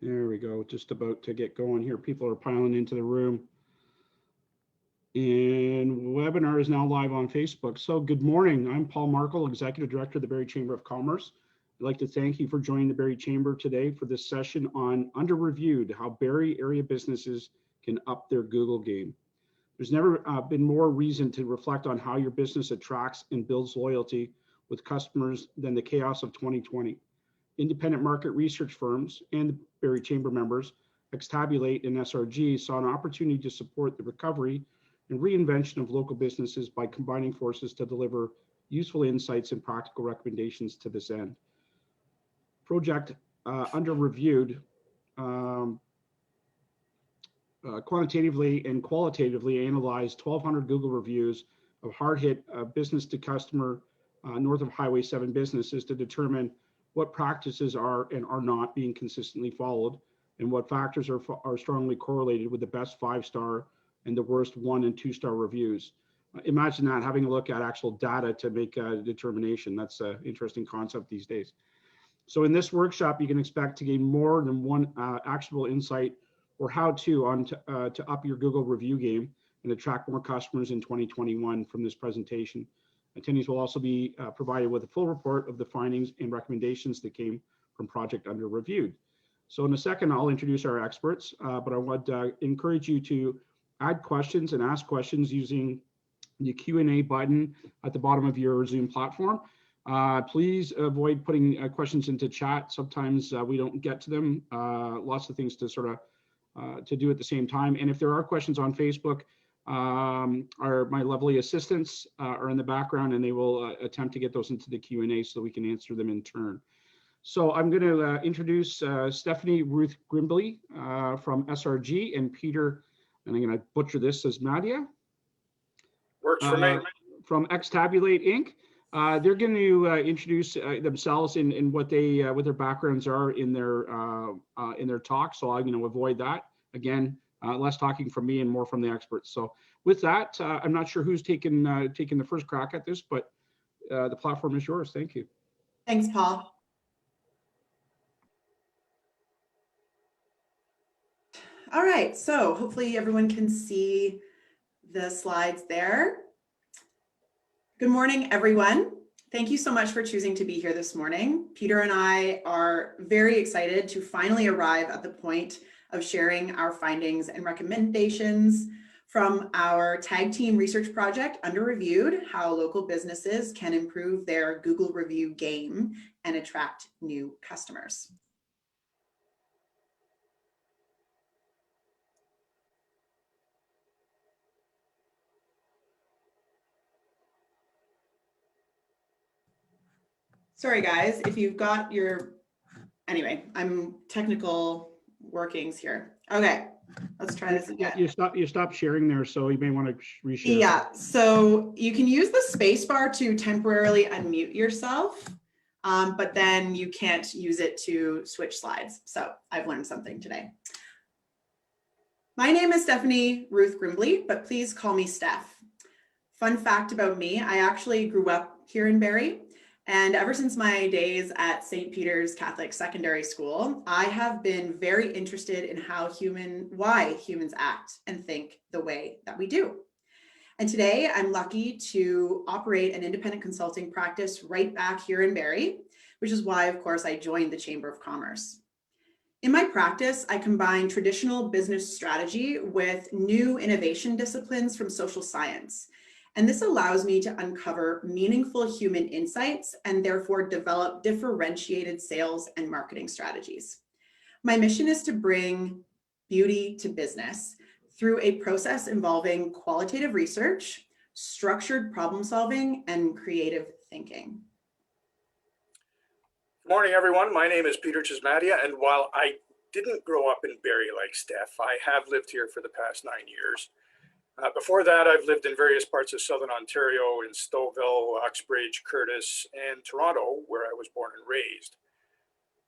There we go. Just about to get going here. People are piling into the room. And webinar is now live on Facebook. So good morning. I'm Paul Markle, Executive Director of the Barrie Chamber of Commerce. I'd like to thank you for joining the Barrie Chamber today for this session on Under Reviewed, how Barrie area businesses can up their Google game. There's never been more reason to reflect on how your business attracts and builds loyalty with customers than the chaos of 2020. Independent market research firms and the Barrie Chamber members, Xtabulate and SRG, saw an opportunity to support the recovery and reinvention of local businesses by combining forces to deliver useful insights and practical recommendations to this end. Project Under Reviewed quantitatively and qualitatively analyzed 1,200 Google reviews of hard-hit business-to-customer north of Highway 7 businesses to determine what practices are and are not being consistently followed, and what factors are strongly correlated with the best 5-star and the worst 1- and 2-star reviews. Imagine that, having a look at actual data to make a determination. That's an interesting concept these days. So in this workshop, you can expect to gain more than one actionable insight or how-to on to up your Google review game and attract more customers in 2021 from this presentation. Attendees will also be provided with a full report of the findings and recommendations that came from Project Under Reviewed. So in a second, I'll introduce our experts, but I would encourage you to add questions and ask questions using the Q&A button at the bottom of your Zoom platform. Please avoid putting questions into chat. Sometimes we don't get to them. Lots of things to sort of to do at the same time. And if there are questions on Facebook, my lovely assistants are in the background, and they will attempt to get those into the Q&A so we can answer them in turn. So I'm going to introduce Stephanie Ruth Grimbley from SRG, and Peter, and I'm going to butcher this, as Madia. Works for me. From Xtabulate Inc. They're going to introduce themselves and what their backgrounds are in their talk. So I'm going to avoid that. Again, less talking from me and more from the experts. So with that, I'm not sure who's taking the first crack at this, but the platform is yours. Thank you. Thanks, Paul. All right, so hopefully everyone can see the slides there. Good morning, everyone. Thank you so much for choosing to be here this morning. Peter and I are very excited to finally arrive at the point of sharing our findings and recommendations from our tag team research project Under Reviewed, how local businesses can improve their Google review game and attract new customers. Sorry guys, if you've got your, anyway, I'm technical workings here. Okay, let's try this again. You stopped sharing there, so you may want to reshare. Yeah, so you can use the space bar to temporarily unmute yourself, but then you can't use it to switch slides. So I've learned something today. My name is Stephanie Ruth Grimbley, but please call me Steph. Fun fact about me, I actually grew up here in Barrie. And ever since my days at St. Peter's Catholic Secondary School, I have been very interested in why humans act and think the way that we do. And today I'm lucky to operate an independent consulting practice right back here in Barrie, which is why, of course, I joined the Chamber of Commerce. In my practice, I combine traditional business strategy with new innovation disciplines from social science. And this allows me to uncover meaningful human insights and therefore develop differentiated sales and marketing strategies. My mission is to bring beauty to business through a process involving qualitative research, structured problem solving, and creative thinking. Good morning, everyone. My name is Peter Chismadia, and while I didn't grow up in Barrie like Steph, I have lived here for the past 9 years. Before that, I've lived in various parts of Southern Ontario, in Stouffville, Uxbridge, Curtis, and Toronto, where I was born and raised.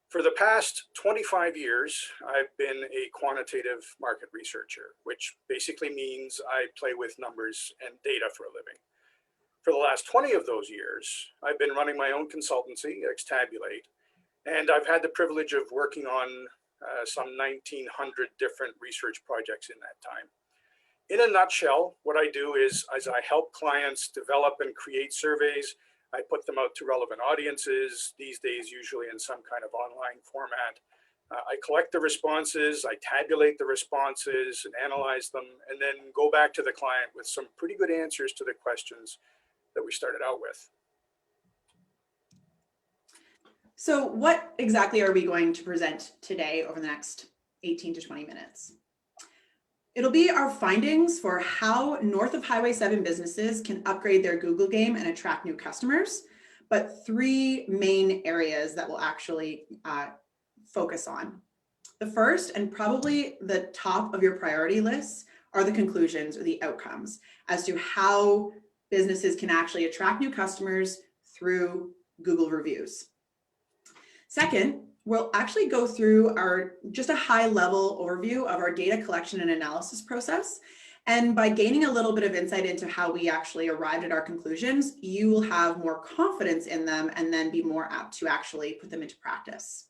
For the past 25 years, I've been a quantitative market researcher, which basically means I play with numbers and data for a living. For the last 20 of those years, I've been running my own consultancy, Xtabulate, and I've had the privilege of working on some 1,900 different research projects in that time. In a nutshell, what I do is I help clients develop and create surveys. I put them out to relevant audiences, these days usually in some kind of online format. I collect the responses, I tabulate the responses and analyze them, and then go back to the client with some pretty good answers to the questions that we started out with. So what exactly are we going to present today over the next 18 to 20 minutes? It'll be our findings for how north of Highway 7 businesses can upgrade their Google game and attract new customers, but 3 main areas that we'll actually focus on. The first, and probably the top of your priority list, are the conclusions or the outcomes as to how businesses can actually attract new customers through Google reviews. Second, we'll actually go through just a high level overview of our data collection and analysis process. And by gaining a little bit of insight into how we actually arrived at our conclusions, you will have more confidence in them and then be more apt to actually put them into practice.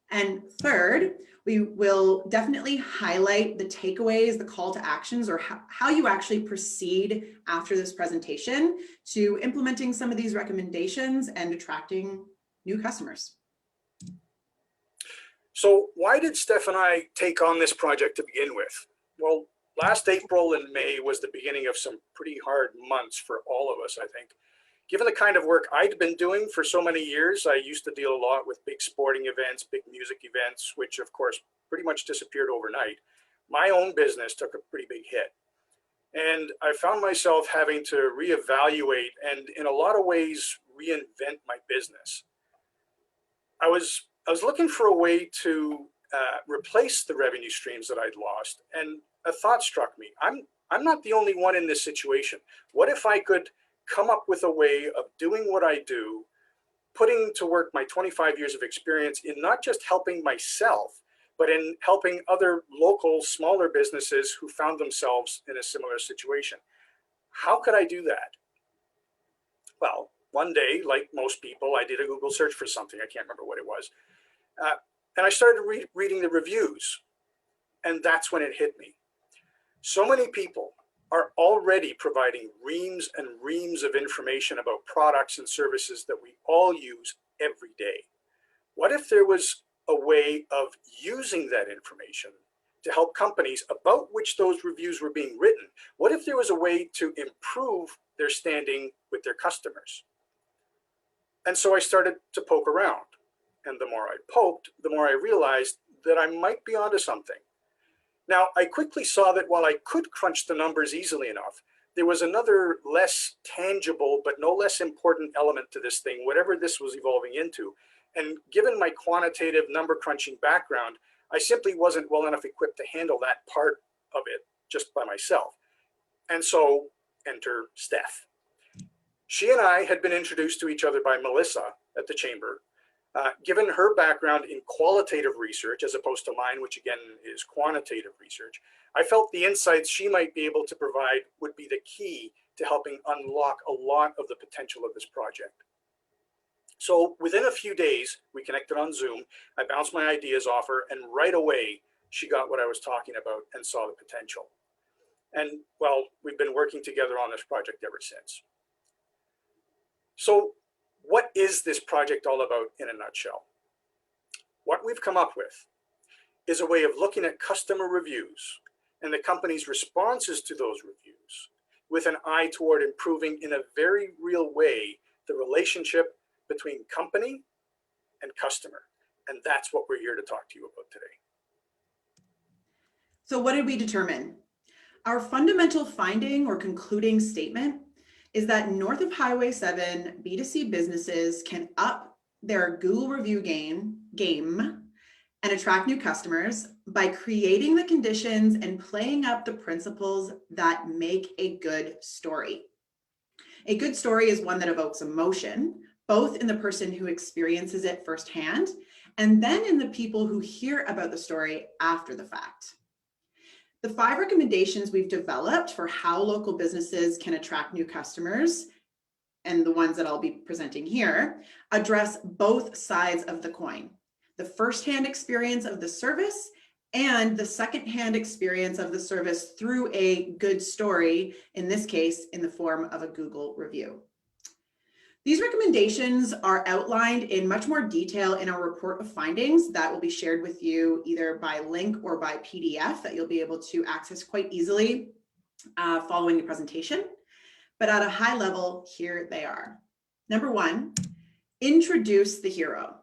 And third, we will definitely highlight the takeaways, the call to actions, or how you actually proceed after this presentation to implementing some of these recommendations and attracting new customers. So why did Steph and I take on this project to begin with? Well, last April and May was the beginning of some pretty hard months for all of us, I think. Given the kind of work I'd been doing for so many years, I used to deal a lot with big sporting events, big music events, which of course pretty much disappeared overnight. My own business took a pretty big hit. And I found myself having to reevaluate and in a lot of ways reinvent my business. I was looking for a way to replace the revenue streams that I'd lost, and a thought struck me. I'm not the only one in this situation. What if I could come up with a way of doing what I do, putting to work my 25 years of experience in not just helping myself, but in helping other local, smaller businesses who found themselves in a similar situation? How could I do that? Well, one day, like most people, I did a Google search for something. I can't remember what it was. And I started reading the reviews, and that's when it hit me. So many people are already providing reams and reams of information about products and services that we all use every day. What if there was a way of using that information to help companies about which those reviews were being written? What if there was a way to improve their standing with their customers? And so I started to poke around. And the more I poked, the more I realized that I might be onto something. Now, I quickly saw that while I could crunch the numbers easily enough, there was another less tangible, but no less important element to this thing, whatever this was evolving into. And given my quantitative number crunching background, I simply wasn't well enough equipped to handle that part of it just by myself. And so enter Steph. She and I had been introduced to each other by Melissa at the Chamber. Given her background in qualitative research, as opposed to mine, which again is quantitative research, I felt the insights she might be able to provide would be the key to helping unlock a lot of the potential of this project. So within a few days, we connected on Zoom. I bounced my ideas off her, and right away, she got what I was talking about and saw the potential. And well, we've been working together on this project ever since. So what is this project all about in a nutshell? What we've come up with is a way of looking at customer reviews and the company's responses to those reviews with an eye toward improving in a very real way the relationship between company and customer. And that's what we're here to talk to you about today. So what did we determine? Our fundamental finding or concluding statement is that north of Highway 7 B2C businesses can up their Google review game and attract new customers by creating the conditions and playing up the principles that make a good story. A good story is one that evokes emotion, both in the person who experiences it firsthand, and then in the people who hear about the story after the fact. The 5 recommendations we've developed for how local businesses can attract new customers, and the ones that I'll be presenting here, address both sides of the coin. the firsthand experience of the service and the secondhand experience of the service through a good story, in this case, in the form of a Google review. These recommendations are outlined in much more detail in our report of findings that will be shared with you either by link or by PDF that you'll be able to access quite easily following the presentation. But at a high level, here they are. Number one, introduce the hero.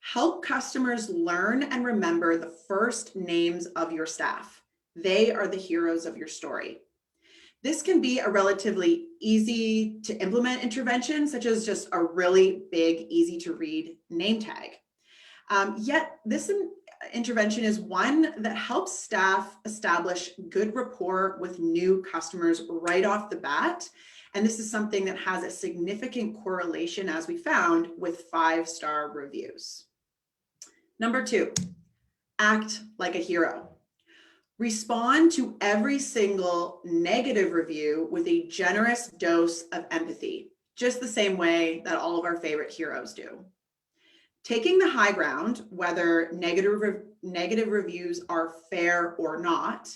Help customers learn and remember the first names of your staff. They are the heroes of your story. This can be a relatively easy to implement intervention, such as just a really big, easy to read name tag. Yet this intervention is one that helps staff establish good rapport with new customers right off the bat. And this is something that has a significant correlation, as we found, with 5-star reviews. Number two, act like a hero. Respond to every single negative review with a generous dose of empathy, just the same way that all of our favorite heroes do. Taking the high ground, whether negative reviews are fair or not,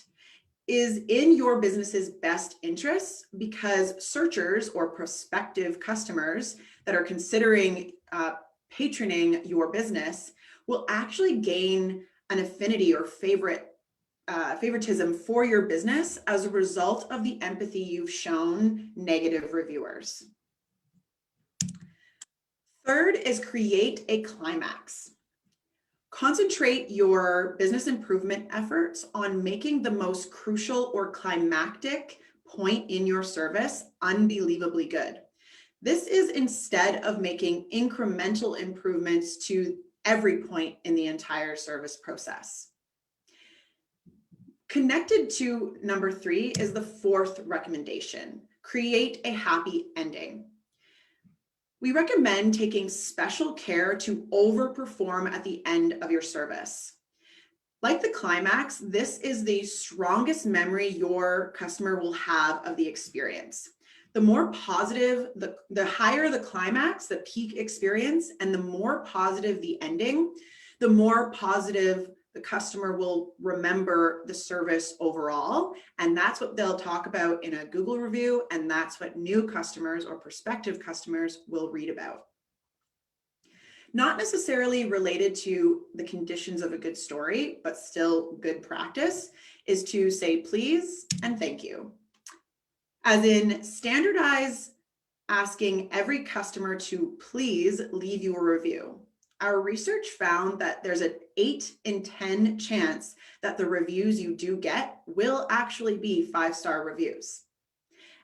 is in your business's best interests because searchers or prospective customers that are considering patroning your business will actually gain an affinity or favoritism for your business as a result of the empathy you've shown negative reviewers. Third is create a climax. Concentrate your business improvement efforts on making the most crucial or climactic point in your service unbelievably good. This is instead of making incremental improvements to every point in the entire service process. Connected to number three is the fourth recommendation: create a happy ending. We recommend taking special care to overperform at the end of your service. Like the climax, this is the strongest memory your customer will have of the experience. The more positive, the higher the climax, the peak experience, and the more positive the ending, the more positive the customer will remember the service overall. And that's what they'll talk about in a Google review. And that's what new customers or prospective customers will read about. Not necessarily related to the conditions of a good story, but still good practice is to say please and thank you. As in, standardize asking every customer to please leave you a review. Our research found that there's an 8 in 10 chance that the reviews you do get will actually be 5-star reviews.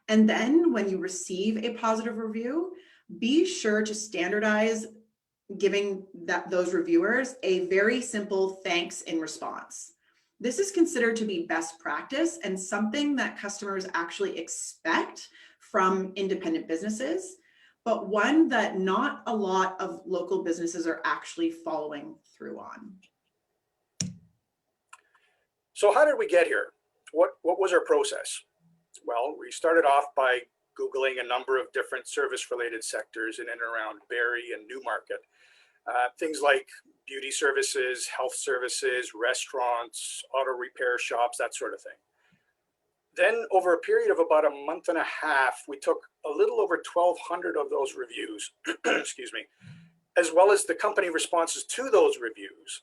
And then when you receive a positive review, be sure to standardize giving those reviewers a very simple thanks in response. This is considered to be best practice and something that customers actually expect from independent businesses, but one that not a lot of local businesses are actually following through on. So how did we get here? What was our process? Well, we started off by Googling a number of different service-related sectors in and around Barrie and Newmarket. Things like beauty services, health services, restaurants, auto repair shops, that sort of thing. Then over a period of about a month and a half, we took a little over 1,200 of those reviews, excuse me, as well as the company responses to those reviews,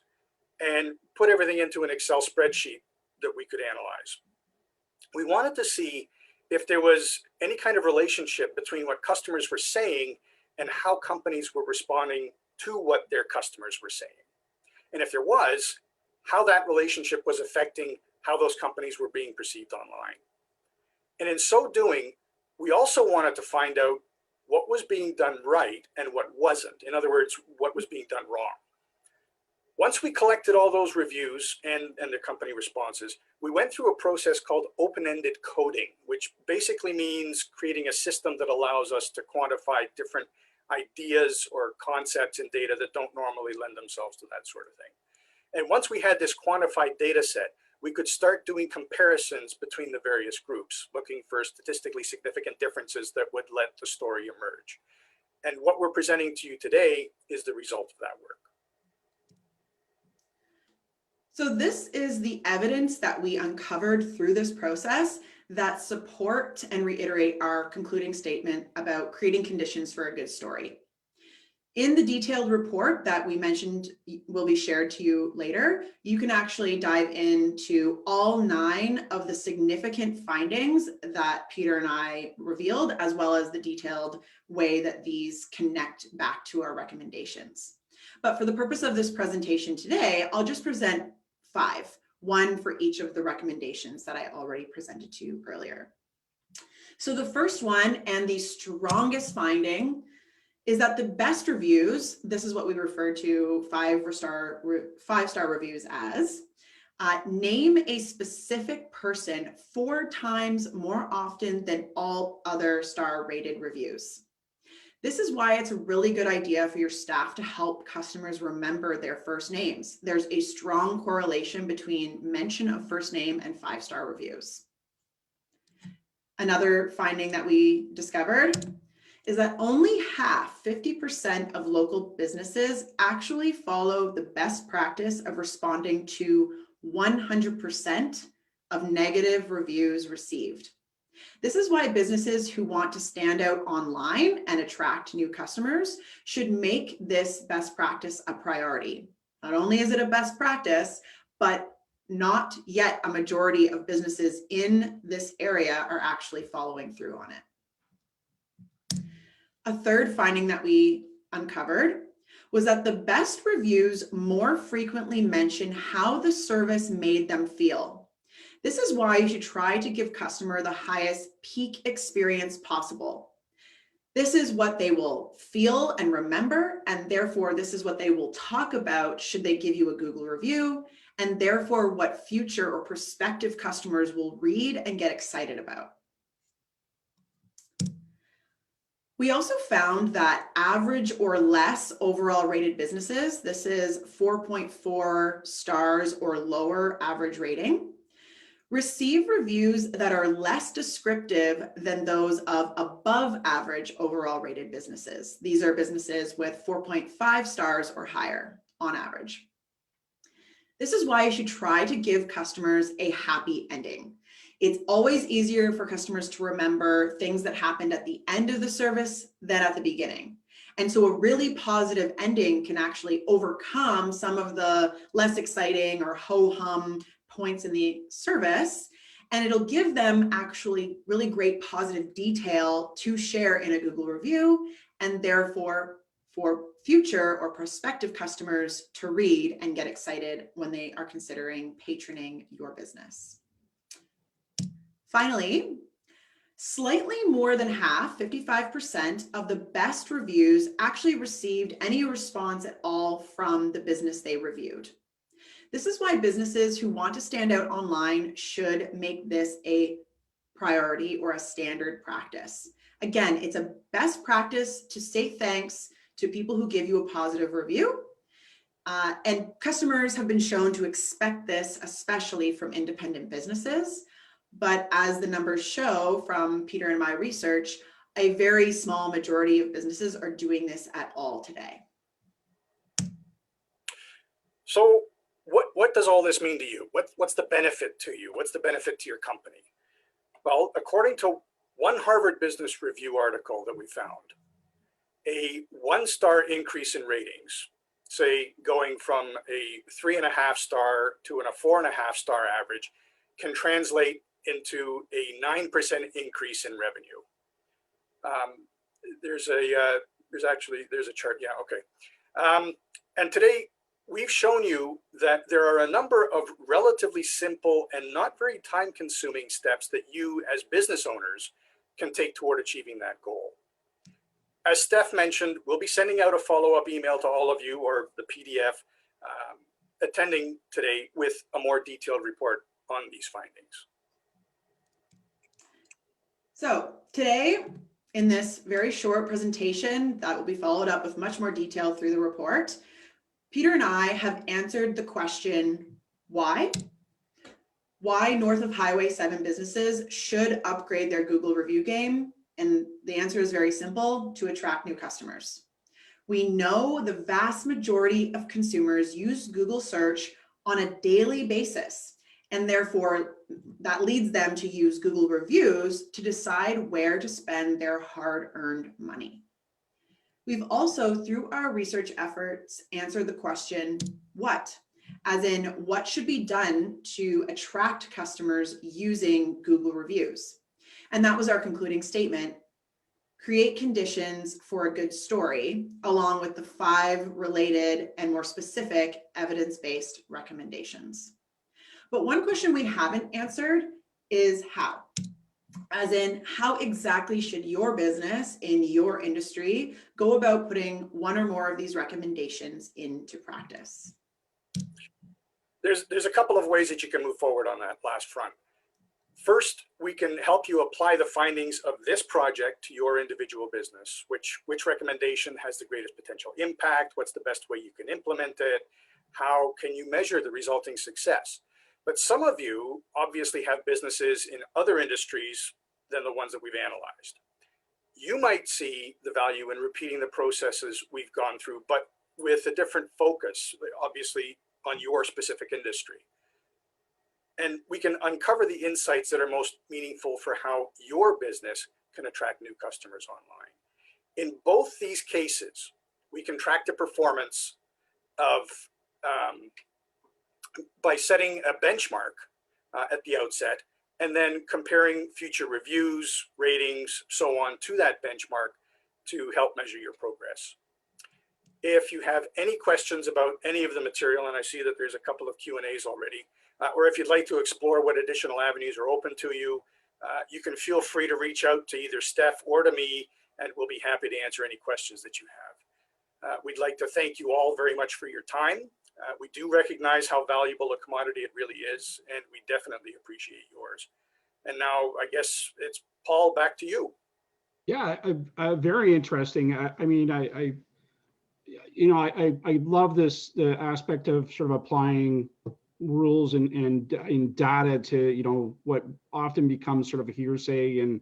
and put everything into an Excel spreadsheet that we could analyze. We wanted to see if there was any kind of relationship between what customers were saying and how companies were responding to what their customers were saying. And if there was, how that relationship was affecting how those companies were being perceived online. And in so doing, we also wanted to find out what was being done right and what wasn't. In other words, what was being done wrong. Once we collected all those reviews and the company responses, we went through a process called open-ended coding, which basically means creating a system that allows us to quantify different ideas or concepts in data that don't normally lend themselves to that sort of thing. And once we had this quantified data set, we could start doing comparisons between the various groups, looking for statistically significant differences that would let the story emerge. And what we're presenting to you today is the result of that work. So this is the evidence that we uncovered through this process that support and reiterate our concluding statement about creating conditions for a good story. In the detailed report that we mentioned will be shared to you later, you can actually dive into all 9 of the significant findings that Peter and I revealed, as well as the detailed way that these connect back to our recommendations. But for the purpose of this presentation today, I'll just present 5, one for each of the recommendations that I already presented to you earlier. So the first one, and the strongest finding, is that the best reviews, this is what we refer to 5-star reviews as, name a specific person 4 times more often than all other star rated reviews. This is why it's a really good idea for your staff to help customers remember their first names. There's a strong correlation between mention of first name and 5-star reviews. Another finding that we discovered is that only half, 50% of local businesses actually follow the best practice of responding to 100% of negative reviews received. This is why businesses who want to stand out online and attract new customers should make this best practice a priority. Not only is it a best practice, but not yet a majority of businesses in this area are actually following through on it. A third finding that we uncovered was that the best reviews more frequently mention how the service made them feel. This is why you should try to give customer the highest peak experience possible. This is what they will feel and remember, and therefore this is what they will talk about should they give you a Google review, and therefore what future or prospective customers will read and get excited about. We also found that average or less overall rated businesses, this is 4.4 stars or lower average rating, receive reviews that are less descriptive than those of above average overall rated businesses. These are businesses with 4.5 stars or higher on average. This is why you should try to give customers a happy ending. It's always easier for customers to remember things that happened at the end of the service than at the beginning. And so a really positive ending can actually overcome some of the less exciting or ho-hum points in the service, and it'll give them actually really great positive detail to share in a Google review, and therefore for future or prospective customers to read and get excited when they are considering patroning your business. Finally, slightly more than half, 55% of the best reviews actually received any response at all from the business they reviewed. This is why businesses who want to stand out online should make this a priority or a standard practice. Again, it's a best practice to say thanks to people who give you a positive review. And customers have been shown to expect this, especially from independent businesses. But as the numbers show from Peter and my research, a very small majority of businesses are doing this at all today. So what does all this mean to you? What's the benefit to you? What's the benefit to your company? Well, according to one Harvard Business Review article that we found, a 1-star increase in ratings, say going from a 3.5 star to a 4.5 star average, can translate into a 9% increase in revenue. There's a chart. Yeah, okay. And today we've shown you that there are a number of relatively simple and not very time-consuming steps that you as business owners can take toward achieving that goal. As Steph mentioned, we'll be sending out a follow-up email to all of you, or the PDF attending today, with a more detailed report on these findings. So today, in this very short presentation that will be followed up with much more detail through the report, Peter and I have answered the question, why? Why north of Highway 7 businesses should upgrade their Google review game? And the answer is very simple: to attract new customers. We know the vast majority of consumers use Google search on a daily basis. And therefore, that leads them to use Google reviews to decide where to spend their hard-earned money. We've also, through our research efforts, answered the question, what? As in, what should be done to attract customers using Google reviews? And that was our concluding statement. Create conditions for a good story, along with the 5 related and more specific evidence-based recommendations. But one question we haven't answered is how. As in, how exactly should your business in your industry go about putting one or more of these recommendations into practice? There's a couple of ways that you can move forward on that last front. First, we can help you apply the findings of this project to your individual business. Which recommendation has the greatest potential impact? What's the best way you can implement it? How can you measure the resulting success? But some of you obviously have businesses in other industries than the ones that we've analyzed. You might see the value in repeating the processes we've gone through, but with a different focus, obviously on your specific industry. And we can uncover the insights that are most meaningful for how your business can attract new customers online. In both these cases, we can track the performance of by setting a benchmark at the outset, and then comparing future reviews, ratings, so on to that benchmark to help measure your progress. If you have any questions about any of the material, and I see that there's a couple of Q&As already, or if you'd like to explore what additional avenues are open to you, you can feel free to reach out to either Steph or to me, and we'll be happy to answer any questions that you have. We'd like to thank you all very much for your time. We do recognize how valuable a commodity it really is, and we definitely appreciate yours. And now I guess it's Paul, back to you. Yeah, very interesting. I mean, I love the aspect of sort of applying rules and data to, what often becomes sort of a hearsay and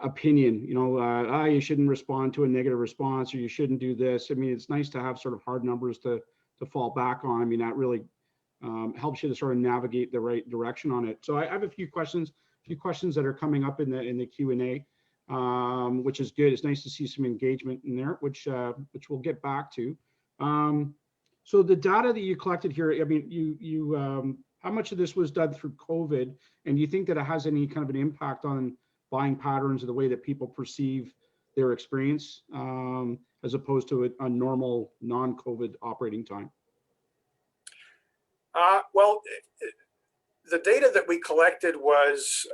opinion, you shouldn't respond to a negative response, or you shouldn't do this. I mean, it's nice to have sort of hard numbers to fall back on. I mean, that really helps you to sort of navigate the right direction on it. So I have a few questions that are coming up in the Q&A, which is good. It's nice to see some engagement in there, which we'll get back to. So the data that you collected here, I mean, you how much of this was done through COVID, and do you think that it has any kind of an impact on buying patterns or the way that people perceive their experience, as opposed to a normal non-COVID operating time? Well, the data that we collected was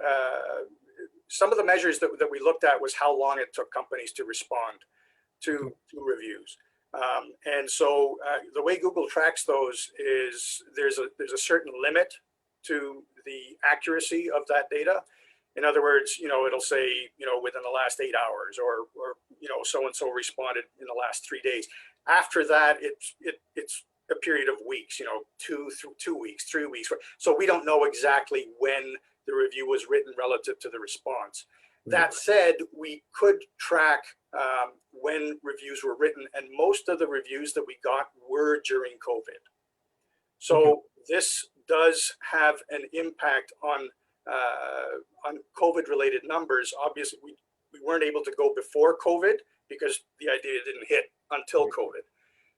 some of the measures that we looked at was how long it took companies to respond to reviews. And so the way Google tracks those is there's a certain limit to the accuracy of that data. In other words, it'll say, within the last 8 hours, or so-and-so responded in the last 3 days. After that, it's a period of weeks, 2 weeks, 3 weeks. So we don't know exactly when the review was written relative to the response. That said, we could track when reviews were written, and most of the reviews that we got were during COVID. So this does have an impact on COVID-related numbers. Obviously, we weren't able to go before COVID because the idea didn't hit until COVID.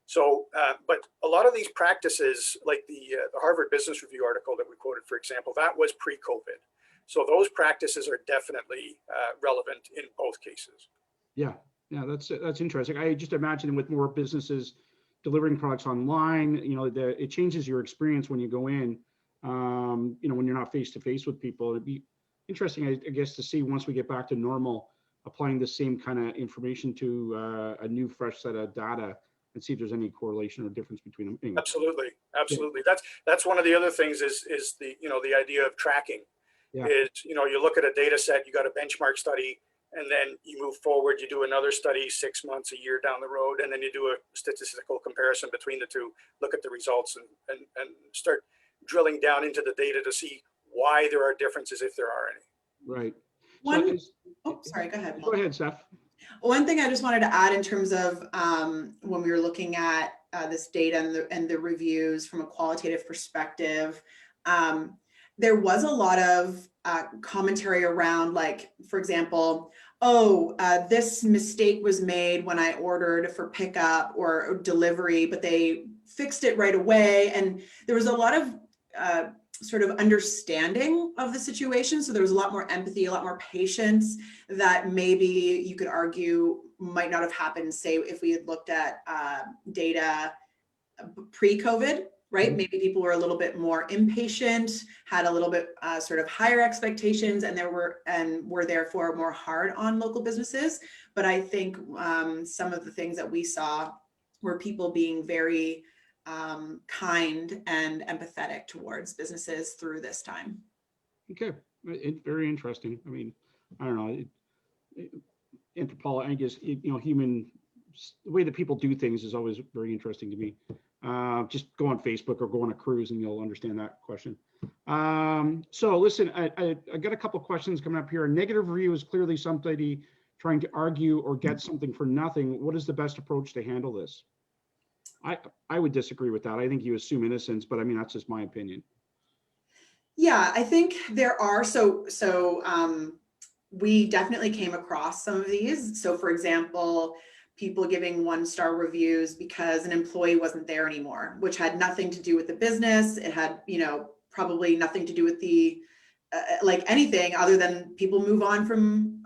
So, but a lot of these practices, like the Harvard Business Review article that we quoted, for example, that was pre-COVID. So those practices are definitely relevant in both cases. Yeah, that's interesting. I just imagine with more businesses delivering products online, it changes your experience when you go in. When you're not face to face with people. It'd be interesting, I guess, to see once we get back to normal, applying the same kind of information to a new, fresh set of data and see if there's any correlation or difference between them. Anyway. Absolutely. Yeah. That's one of the other things is the the idea of tracking. Yeah. Is you look at a data set, you got a benchmark study, and then you move forward, you do another study 6 months, a year down the road, and then you do a statistical comparison between the two, look at the results and start drilling down into the data to see why there are differences, if there are any. Right. Sorry, go ahead. Go ahead, Steph. One thing I just wanted to add in terms of when we were looking at this data and the reviews from a qualitative perspective, there was a lot of commentary around, like, for example, this mistake was made when I ordered for pickup or delivery, but they fixed it right away. And there was a lot of sort of understanding of the situation. So there was a lot more empathy, a lot more patience that maybe you could argue might not have happened, say, if we had looked at data pre-COVID, right? Mhm. Maybe people were a little bit more impatient, had a little bit sort of higher expectations, and were therefore more hard on local businesses. But I think some of the things that we saw were people being very kind and empathetic towards businesses through this time. Okay, it's very interesting. I mean, I don't know. Anthropology, I guess, human, the way that people do things is always very interesting to me. Just go on Facebook or go on a cruise and you'll understand that question. So listen, I got a couple of questions coming up here. A negative review is clearly somebody trying to argue or get something for nothing. What is the best approach to handle this? I would disagree with that. I think you assume innocence, but I mean, that's just my opinion. Yeah, I think there are, we definitely came across some of these. So for example, people giving 1-star reviews because an employee wasn't there anymore, which had nothing to do with the business. It had, probably nothing to do with the, like anything other than people move on from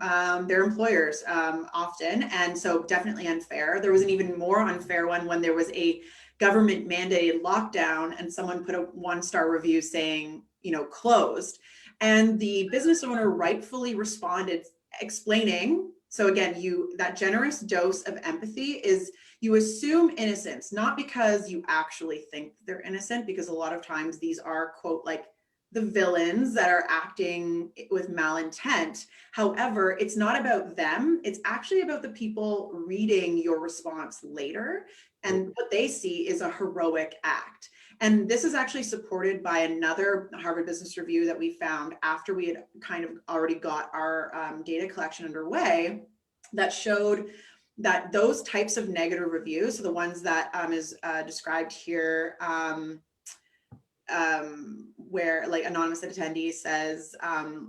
their employers often. And so definitely unfair. There was an even more unfair one when there was a government mandated lockdown and someone put a 1-star review saying, closed. And the business owner rightfully responded explaining. So again, that generous dose of empathy is you assume innocence, not because you actually think they're innocent, because a lot of times these are, quote, like the villains that are acting with malintent. However, it's not about them. It's actually about the people reading your response later. And what they see is a heroic act. And this is actually supported by another Harvard Business Review that we found after we had kind of already got our data collection underway, that showed that those types of negative reviews, so the ones that is described here, where like anonymous attendee says,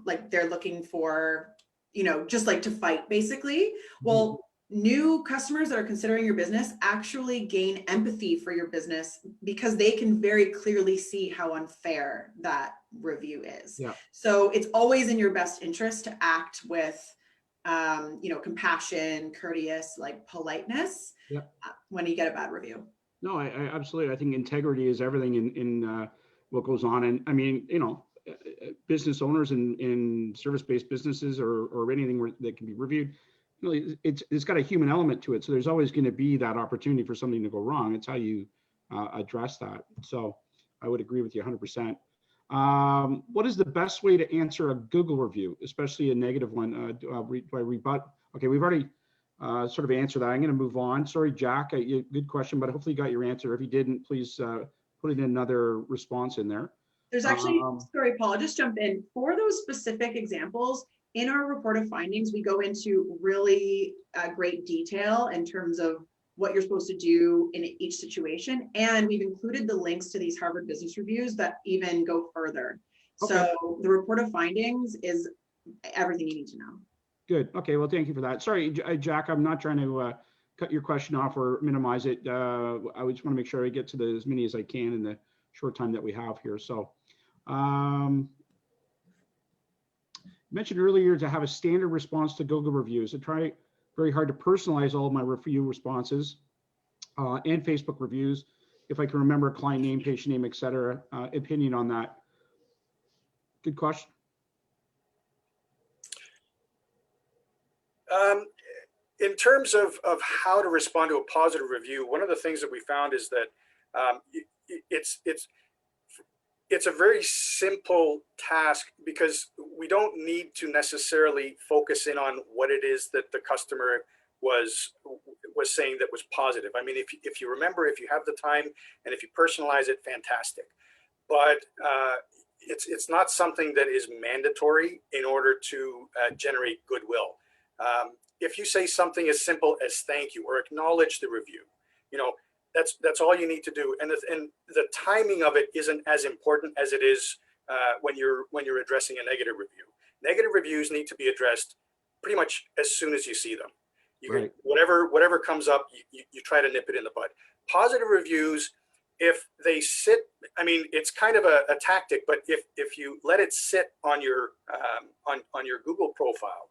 like they're looking for, just like to fight basically. Well, new customers that are considering your business actually gain empathy for your business because they can very clearly see how unfair that review is. Yeah. So it's always in your best interest to act with, compassion, courteous, like politeness, when you get a bad review. No, I absolutely. I think integrity is everything in what goes on. And I mean, business owners in service-based businesses or anything that can be reviewed, it's got a human element to it. So there's always going to be that opportunity for something to go wrong. It's how you address that. So I would agree with you 100%. What is the best way to answer a Google review, especially a negative one? Do I rebut? Okay, we've already sort of answered that. I'm going to move on. Sorry, Jack, good question, but hopefully you got your answer. If you didn't, please put in another response in there. There's actually, sorry, Paul, I'll just jump in. For those specific examples, in our report of findings, we go into really great detail in terms of what you're supposed to do in each situation. And we've included the links to these Harvard Business Reviews that even go further. Okay. So the report of findings is everything you need to know. Good. Okay. Well, thank you for that. Sorry, Jack, I'm not trying to cut your question off or minimize it. I just want to make sure I get to as many as I can in the short time that we have here. So mentioned earlier to have a standard response to Google reviews. I try very hard to personalize all of my review responses and Facebook reviews. If I can remember client name, patient name, etc. Opinion on that. Good question. In terms of how to respond to a positive review, one of the things that we found is that it's a very simple task because we don't need to necessarily focus in on what it is that the customer was saying that was positive. I mean, if you remember, if you have the time and if you personalize it, fantastic. But it's not something that is mandatory in order to generate goodwill. If you say something as simple as thank you or acknowledge the review, That's all you need to do. And the timing of it isn't as important as it is when you're addressing a negative review. Negative reviews need to be addressed pretty much as soon as you see them. Right. Whatever comes up, you try to nip it in the bud. Positive reviews, if they sit, I mean, it's kind of a tactic, but if you let it sit on your on your Google profile,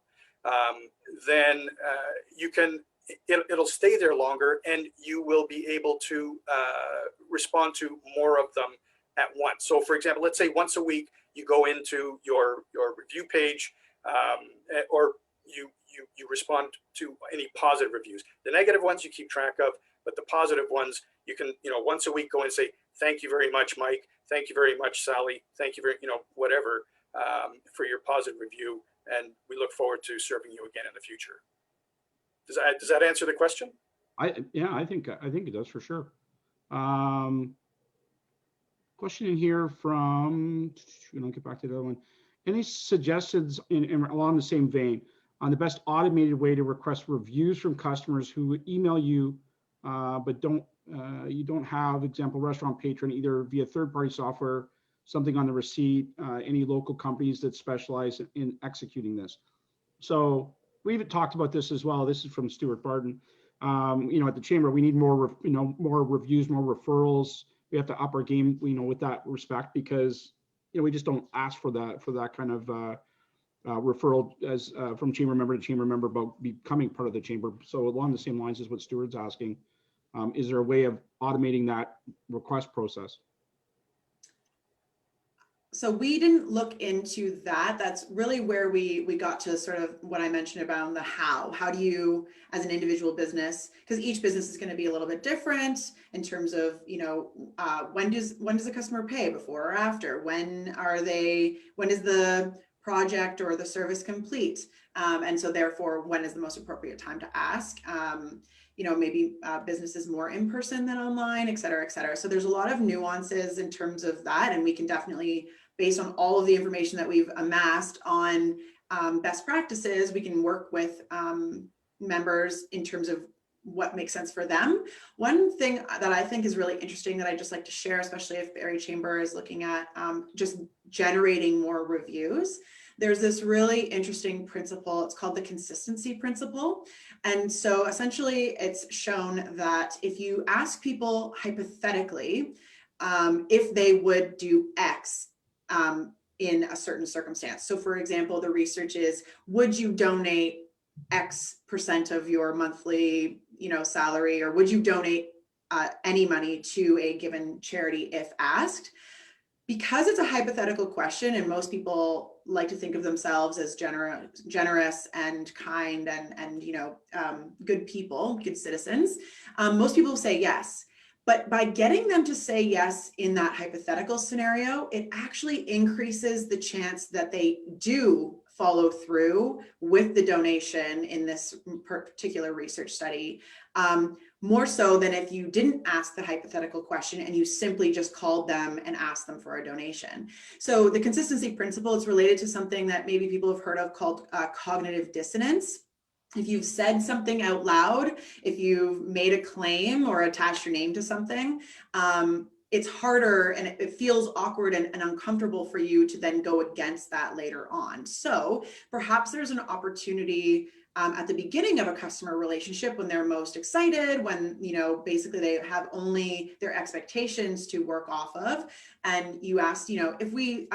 then you can, it'll stay there longer, and you will be able to respond to more of them at once. So, for example, let's say once a week you go into your review page, or you respond to any positive reviews. The negative ones you keep track of, but the positive ones you can, once a week go and say, thank you very much, Mike. Thank you very much, Sally. Thank you very, whatever, for your positive review. And we look forward to serving you again in the future. Does that answer the question? Yeah, I think it does for sure. Question in here from, get back to the other one. Any suggestions along the same vein on the best automated way to request reviews from customers who email you, but you don't have, example, restaurant patron, either via third-party software, something on the receipt, any local companies that specialize in executing this? So we've talked about this as well. This is from Stuart Barton. At the chamber, we need more, more reviews, more referrals. We have to up our game, with that respect, because we just don't ask for that kind of referral as from chamber member to chamber member about becoming part of the chamber. So along the same lines as what Stuart's asking, is there a way of automating that request process? So we didn't look into that. That's really where we got to sort of what I mentioned about the how. How do you, as an individual business, because each business is going to be a little bit different in terms of, when does the customer pay, before or after? When is the project or the service complete? And so therefore, when is the most appropriate time to ask? Maybe businesses more in person than online, et cetera, et cetera. So there's a lot of nuances in terms of that. And we can definitely, based on all of the information that we've amassed on best practices, we can work with members in terms of what makes sense for them. One thing that I think is really interesting that I just like to share, especially if Barrie Chamber is looking at just generating more reviews, there's this really interesting principle. It's called the consistency principle. And so essentially it's shown that if you ask people hypothetically, if they would do X in a certain circumstance. So for example, the research is, would you donate X percent of your monthly, salary, or would you donate any money to a given charity if asked? Because it's a hypothetical question, and most people like to think of themselves as generous and kind and good people, good citizens, most people say yes. But by getting them to say yes in that hypothetical scenario, it actually increases the chance that they do follow through with the donation in this particular research study, more so than if you didn't ask the hypothetical question and you simply just called them and asked them for a donation. So the consistency principle, it's related to something that maybe people have heard of called cognitive dissonance. If you've said something out loud, if you've made a claim or attached your name to something, it's harder and it feels awkward and uncomfortable for you to then go against that later on. So perhaps there's an opportunity at the beginning of a customer relationship when they're most excited, when, basically they have only their expectations to work off of. And you asked, if we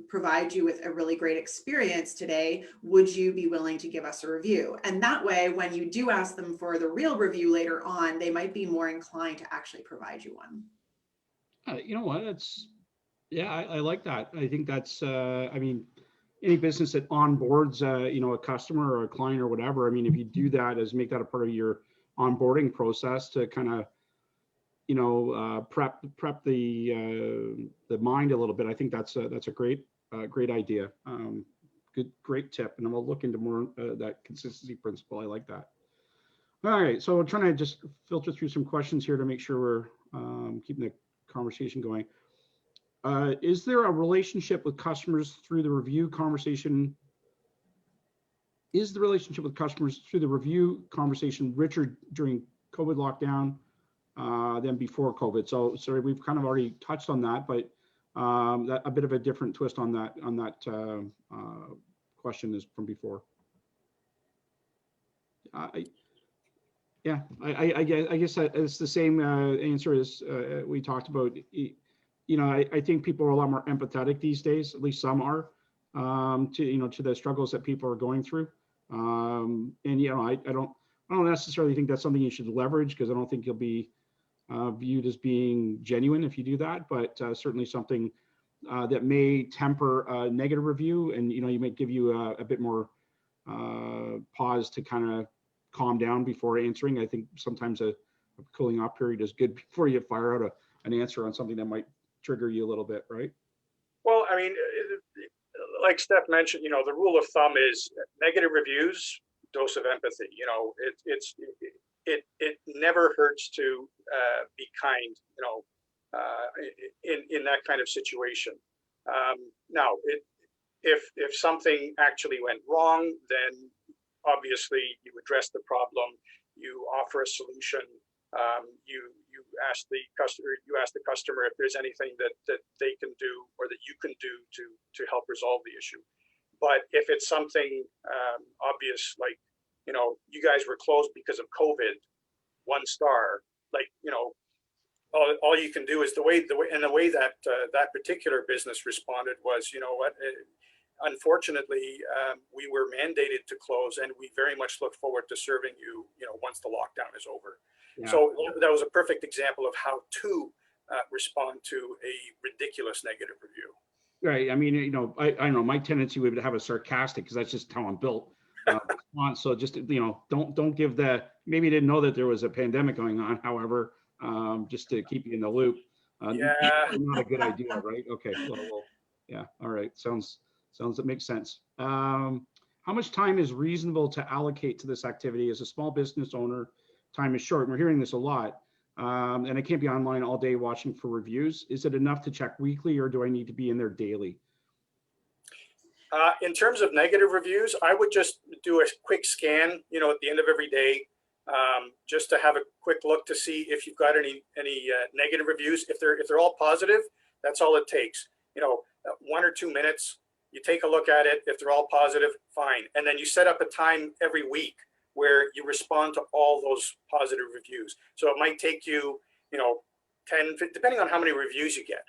provide you with a really great experience today, would you be willing to give us a review? And that way, when you do ask them for the real review later on, they might be more inclined to actually provide you one. You know what? I like that. I think that's, any business that onboards, a customer or a client or whatever. If you do that make that a part of your onboarding process to kind of, prep the mind a little bit. I think that's a great idea. Great tip. And we'll look into more that consistency principle. I like that. All right. So we're trying to just filter through some questions here to make sure we're keeping the conversation going. Is there a relationship with customers through the review conversation? Is the relationship with customers through the review conversation richer during COVID lockdown than before COVID. So sorry, we've kind of already touched on that, but a bit of a different twist on that question is from before. Yeah, I guess it's the same answer as we talked about. You know, I think people are a lot more empathetic these days. At least some are, to the struggles that people are going through. And I don't necessarily think that's something you should leverage, because I don't think you'll be viewed as being genuine if you do that. But certainly something that may temper a negative review, and you might give you a bit more pause to kind of calm down before answering. I think sometimes a cooling off period is good before you fire out an answer on something that might trigger you a little bit, right? Well, I mean, like Steph mentioned, the rule of thumb is negative reviews, dose of empathy. It never hurts to be kind, in that kind of situation. Now, if something actually went wrong, then obviously you address the problem, you offer a solution, you ask the customer if there's anything that they can do or that you can do to help resolve the issue. But if it's something obvious, like you guys were closed because of COVID, 1 star, like all you can do is the way that that particular business responded was, unfortunately, we were mandated to close, and we very much look forward to serving you, once the lockdown is over. Yeah. So that was a perfect example of how to respond to a ridiculous negative review. Right. I mean, I don't know. My tendency would have a sarcastic, because that's just how I'm built. Response. So just don't give maybe you didn't know that there was a pandemic going on. However, just to keep you in the loop. Yeah. Not a good idea, right? Okay. Well, yeah. All right. Sounds that makes sense. How much time is reasonable to allocate to this activity? As a small business owner, time is short. We're hearing this a lot. And I can't be online all day watching for reviews. Is it enough to check weekly, or do I need to be in there daily? In terms of negative reviews, I would just do a quick scan, at the end of every day, just to have a quick look to see if you've got any negative reviews. If they're all positive, that's all it takes. 1 or 2 minutes. You take a look at it. If they're all positive, fine. And then you set up a time every week where you respond to all those positive reviews. So it might take you, 10, depending on how many reviews you get.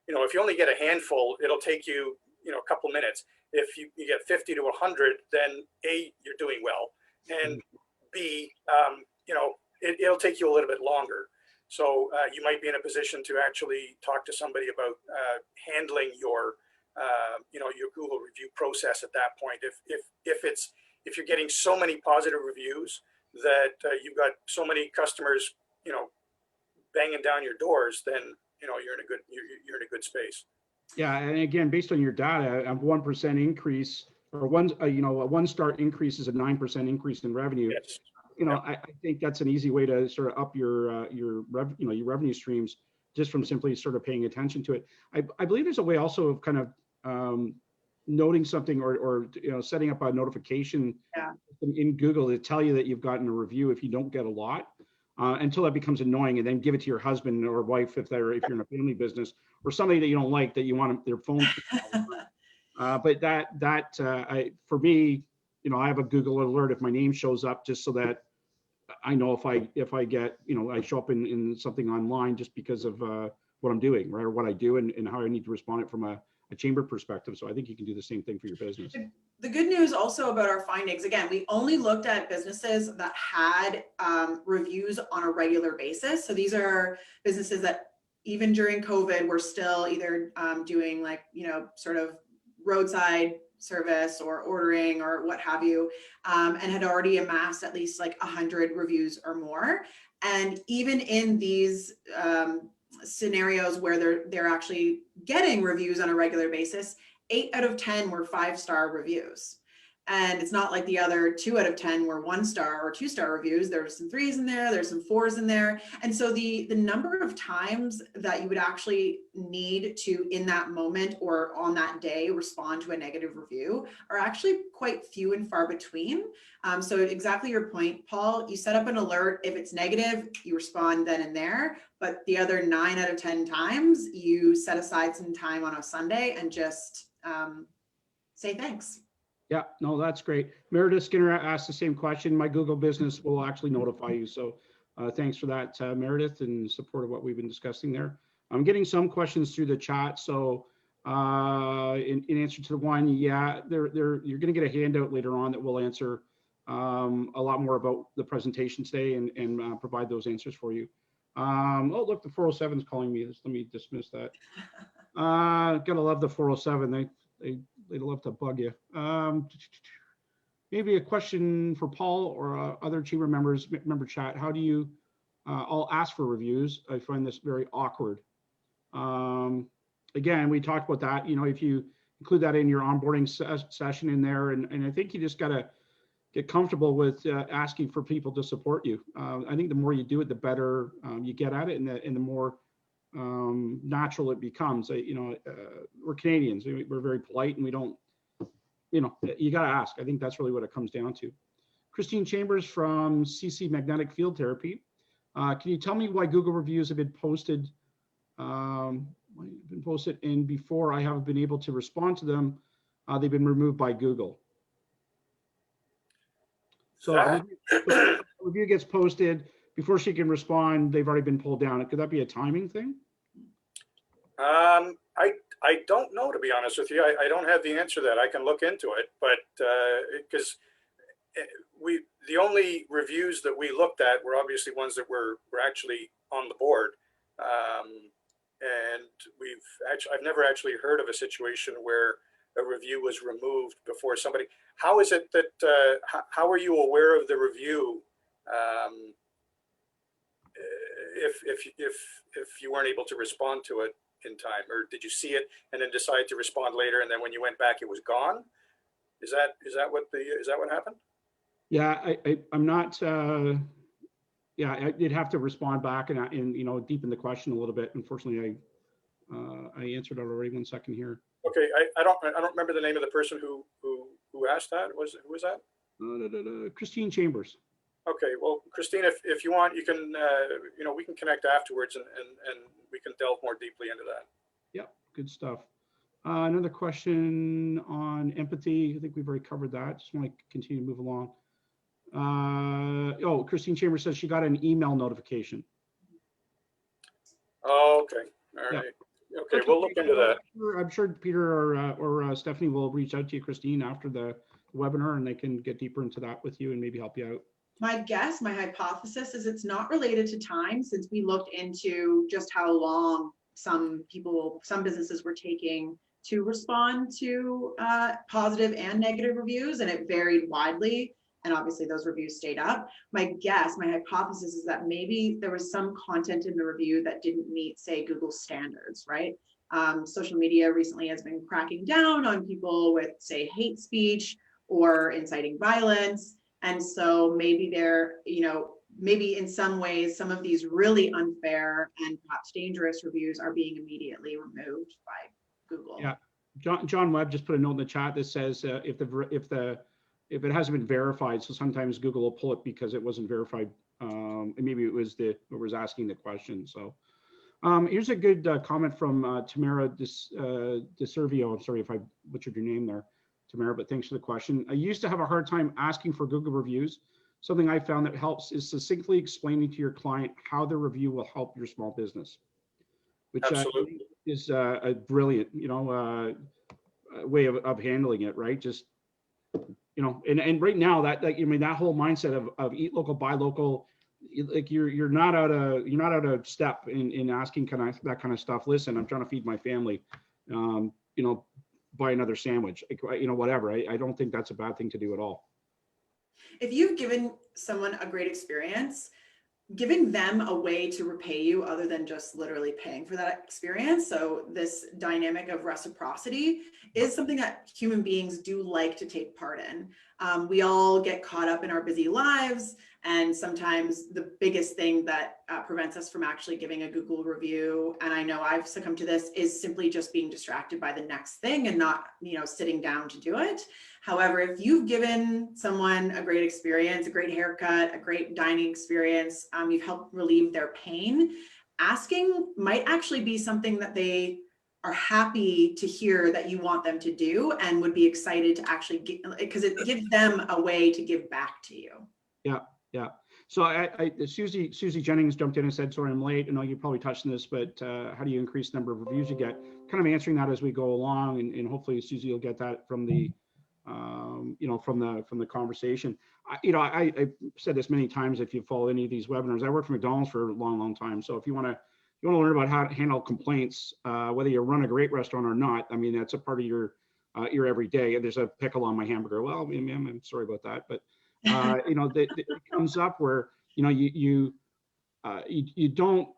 If you only get a handful, it'll take you, a couple minutes. If you get 50 to 100, then A, you're doing well. And B, it'll take you a little bit longer. So you might be in a position to actually talk to somebody about handling your Google review process at that point. If you're getting so many positive reviews that you've got so many customers, banging down your doors, then you're in a good space. Yeah, and again, based on your data, a 1% increase, or a 1 star increase is a 9% increase in revenue. Yes. I think that's an easy way to sort of up your revenue streams, just from simply sort of paying attention to it. I believe there's a way also of kind of noting something, or setting up a notification in Google to tell you that you've gotten a review if you don't get a lot, until that becomes annoying, and then give it to your husband or wife if you're in a family business, or somebody that you don't like, that you want their phone. But for me, I have a Google alert if my name shows up, just so that I know if I get, I show up in something online, just because of what I'm doing, right, or what I do, and how I need to respond it from a chamber perspective. So I think you can do the same thing for your business. The good news also about our findings, again, we only looked at businesses that had reviews on a regular basis. So these are businesses that even during COVID were still either doing sort of roadside service or ordering or what have you, and had already amassed at least 100 reviews or more. And even in these scenarios where they're actually getting reviews on a regular basis, 8 out of 10 were 5-star reviews. And it's not like the other 2 out of 10 were 1-star or 2-star reviews. There's some 3s in there, there's some 4s in there. And so the number of times that you would actually need to, in that moment or on that day, respond to a negative review are actually quite few and far between. So exactly your point, Paul, you set up an alert. If it's negative, you respond then and there. But the other 9 out of 10 times, you set aside some time on a Sunday and just say thanks. Yeah, no, that's great. Meredith Skinner asked the same question. My Google business will actually notify you. So thanks for that, Meredith, in support of what we've been discussing there. I'm getting some questions through the chat. So in answer to the one, yeah, you're going to get a handout later on that will answer a lot more about the presentation today and provide those answers for you. Oh, look, the 407 is calling me. Let me dismiss that. Gotta love the 407. They love to bug you. Maybe a question for Paul or other chamber members, member chat. How do you all ask for reviews? I find this very awkward. Again, we talked about that. You know, if you include that in your onboarding session in there, and I think you just gotta get comfortable with asking for people to support you. I think the more you do it, the better you get at it, and the more natural it becomes. We're Canadians. We're very polite, and we don't. You got to ask. I think that's really what it comes down to. Christine Chambers from CC Magnetic Field Therapy. Can you tell me why Google reviews have been posted? And before I haven't been able to respond to them, they've been removed by Google. So a review gets posted before she can respond. They've already been pulled down. Could that be a timing thing? I don't know, to be honest with you. I don't have the answer to that. I can look into it, but because the only reviews that we looked at were obviously ones that were actually on the board, and I've never actually heard of a situation where a review was removed before somebody. How is it that how are you aware of the review if you weren't able to respond to it in time, or did you see it and then decide to respond later, and then when you went back it was gone? Is that what happened? Yeah, I'm not. Yeah, I did have to respond back and deepen the question a little bit. Unfortunately, I answered already. 1 second here. Okay, I don't remember the name of the person who asked that. Who was that? Christine Chambers. Okay, well, Christine, if you want, you can we can connect afterwards and we can delve more deeply into that. Yep, good stuff. Another question on empathy. I think we've already covered that. Just want to continue to move along. Christine Chambers says she got an email notification. Oh, okay. All right. Yeah. Okay, we'll look into that. I'm sure Peter or Stephanie will reach out to you, Christine, after the webinar, and they can get deeper into that with you and maybe help you out. My hypothesis is it's not related to time, since we looked into just how long some businesses were taking to respond to positive and negative reviews, and it varied widely. And obviously those reviews stayed up. My hypothesis is that maybe there was some content in the review that didn't meet, say, Google standards, right? Social media recently has been cracking down on people with, say, hate speech or inciting violence. And so maybe maybe in some ways, some of these really unfair and perhaps dangerous reviews are being immediately removed by Google. Yeah, John Webb just put a note in the chat that says if it hasn't been verified, so sometimes Google will pull it because it wasn't verified, and maybe it was who was asking the question. So here's a good comment from Tamara DeServio. I'm sorry if I butchered your name there, Tamara, but thanks for the question. I used to have a hard time asking for Google reviews. Something I found that helps is succinctly explaining to your client how the review will help your small business, which is a brilliant, way of handling it, right? Just, and right now that whole mindset of eat local, buy local, like you're not out of step in asking that kind of stuff. Listen, I'm trying to feed my family, buy another sandwich, whatever. I don't think that's a bad thing to do at all. If you've given someone a great experience, giving them a way to repay you other than just literally paying for that experience. So this dynamic of reciprocity is something that human beings do like to take part in. We all get caught up in our busy lives, and sometimes the biggest thing that prevents us from actually giving a Google review, and I know I've succumbed to this, is simply just being distracted by the next thing and not, sitting down to do it. However, if you've given someone a great experience, a great haircut, a great dining experience, you've helped relieve their pain, asking might actually be something that they are happy to hear that you want them to do and would be excited to actually get, because it gives them a way to give back to you. Yeah, yeah. So Susie Jennings jumped in and said, sorry, I'm late. I know you probably touched on this, but how do you increase the number of reviews you get? Kind of answering that as we go along, and hopefully Susie will get that from the, from the conversation. I said this many times. If you follow any of these webinars, I worked for McDonald's for a long time. So if you want to learn about how to handle complaints, whether you run a great restaurant or not, I mean, that's a part of your everyday. There's a pickle on my hamburger. Well, I'm sorry about that, but it comes up where you don't,